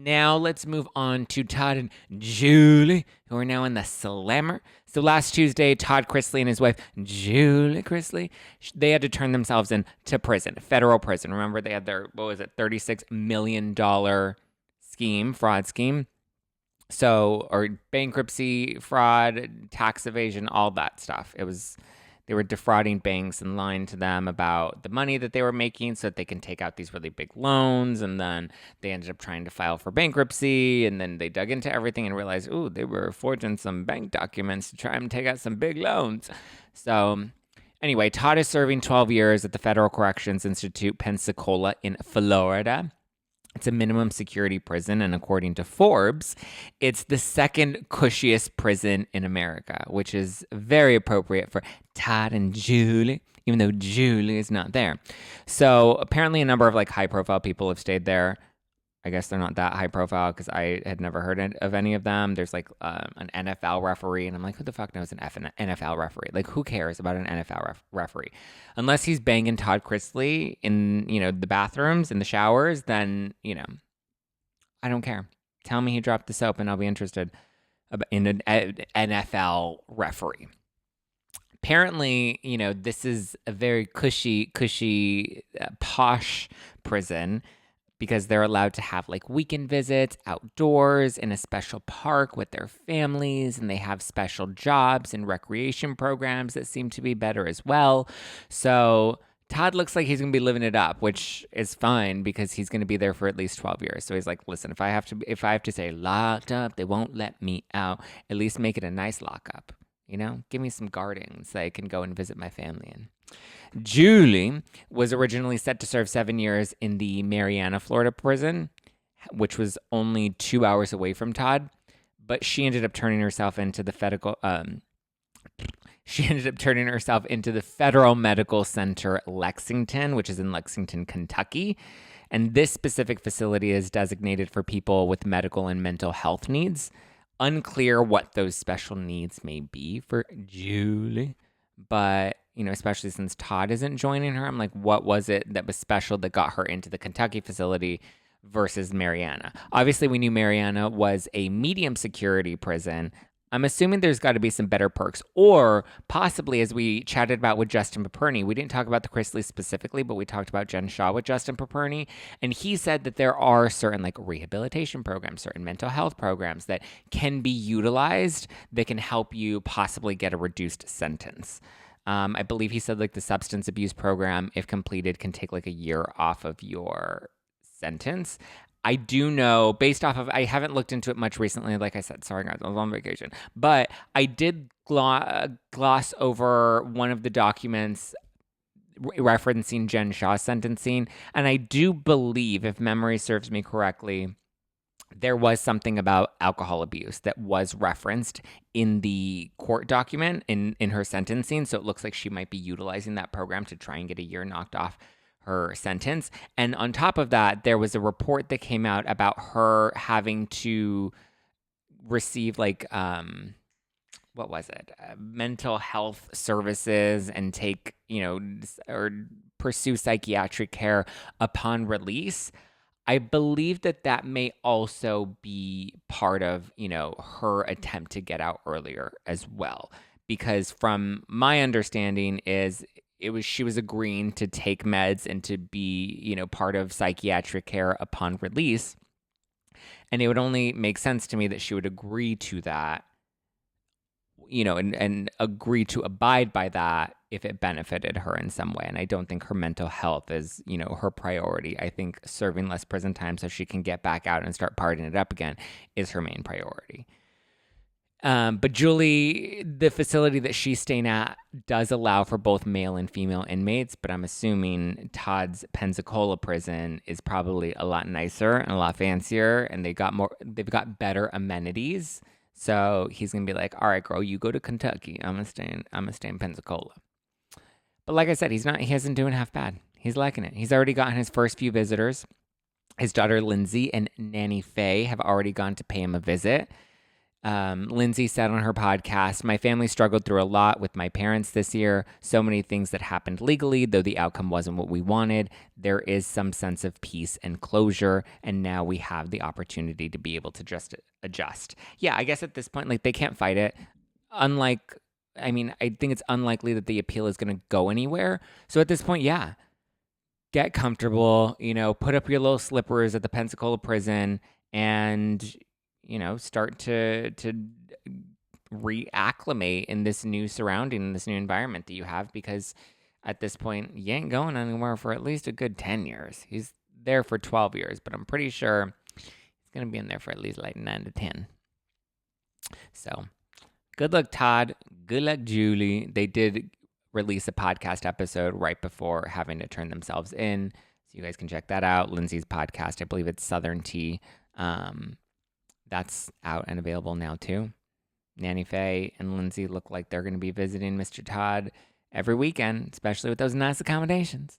Now let's move on to Todd and Julie, who are now in the slammer. So last Tuesday, Todd Chrisley and his wife, Julie Chrisley, they had to turn themselves into prison, federal prison. Remember, they had their, $36 million fraud scheme. So, or bankruptcy, fraud, tax evasion, all that stuff. They were defrauding banks and lying to them about the money that they were making so that they can take out these really big loans. And then they ended up trying to file for bankruptcy. And then they dug into everything and realized, ooh, they were forging some bank documents to try and take out some big loans. So anyway, Todd is serving 12 years at the Federal Corrections Institute, Pensacola in Florida. It's a minimum security prison, and according to Forbes, it's the second cushiest prison in America, which is very appropriate for Todd and Julie, even though Julie is not there. So apparently a number of high-profile people have stayed there. I guess they're not that high profile because I had never heard of any of them. There's an NFL referee, and I'm like, who the fuck knows an NFL referee? Who cares about an NFL referee? Unless he's banging Todd Chrisley in, the bathrooms, in the showers, then, I don't care. Tell me he dropped the soap and I'll be interested in an NFL referee. Apparently, this is a very cushy, posh prison, because they're allowed to have weekend visits outdoors in a special park with their families, and they have special jobs and recreation programs that seem to be better as well. So Todd looks like he's going to be living it up, which is fine because he's going to be there for at least 12 years. So he's like, listen, if I have to say locked up, they won't let me out. At least make it a nice lockup. Give me some guarding so I can go and visit my family in. Julie was originally set to serve 7 years in the Marianna, Florida prison, which was only 2 hours away from Todd, but she ended up turning herself into the Federal Medical Center Lexington, which is in Lexington, Kentucky. And this specific facility is designated for people with medical and mental health needs. Unclear what those special needs may be for Julie, but especially since Todd isn't joining her, I'm like, what was it that was special that got her into the Kentucky facility versus Marianna? Obviously, we knew Marianna was a medium security prison. I'm assuming there's got to be some better perks, or possibly, as we chatted about with Justin Paperny, we didn't talk about the Chrisleys specifically, but we talked about Jen Shaw with Justin Paperny, and he said that there are certain rehabilitation programs, certain mental health programs that can be utilized that can help you possibly get a reduced sentence. I believe he said the substance abuse program, if completed, can take a year off of your sentence. I do know, based off of, I haven't looked into it much recently. Like I said, sorry guys, I was on vacation. But I did gloss over one of the documents referencing Jen Shaw's sentencing. And I do believe, if memory serves me correctly, there was something about alcohol abuse that was referenced in the court document in her sentencing. So it looks like she might be utilizing that program to try and get a year knocked off her sentence. And on top of that, there was a report that came out about her having to receive what was it? Mental health services and take, or pursue psychiatric care upon release. I believe that may also be part of, her attempt to get out earlier as well. Because from my understanding is she was agreeing to take meds and to be, part of psychiatric care upon release. And it would only make sense to me that she would agree to that, and agree to abide by that if it benefited her in some way. And I don't think her mental health is, her priority. I think serving less prison time so she can get back out and start partying it up again is her main priority. But Julie, the facility that she's staying at does allow for both male and female inmates, but I'm assuming Todd's Pensacola prison is probably a lot nicer and a lot fancier, and they've got better amenities. So he's gonna be like, all right, girl, you go to Kentucky. I'm gonna stay in Pensacola. But like I said, he isn't doing half bad. He's liking it. He's already gotten his first few visitors. His daughter Lindsay and Nanny Faye have already gone to pay him a visit. Lindsay said on her podcast, my family struggled through a lot with my parents this year. So many things that happened legally, though the outcome wasn't what we wanted. There is some sense of peace and closure, and now we have the opportunity to be able to just adjust. Yeah, I guess at this point, like, they can't fight it. I think it's unlikely that the appeal is going to go anywhere. So at this point, yeah, get comfortable, put up your little slippers at the Pensacola prison and, start to reacclimate in this new surrounding, in this new environment that you have, because at this point, you ain't going anywhere for at least a good 10 years. He's there for 12 years, but I'm pretty sure he's going to be in there for at least like 9 to 10. So good luck, Todd. Good luck, Julie. They did release a podcast episode right before having to turn themselves in. So you guys can check that out. Lindsay's podcast, I believe it's Southern Tea. That's out and available now too. Nanny Faye and Lindsay look like they're going to be visiting Mr. Todd every weekend, especially with those nice accommodations.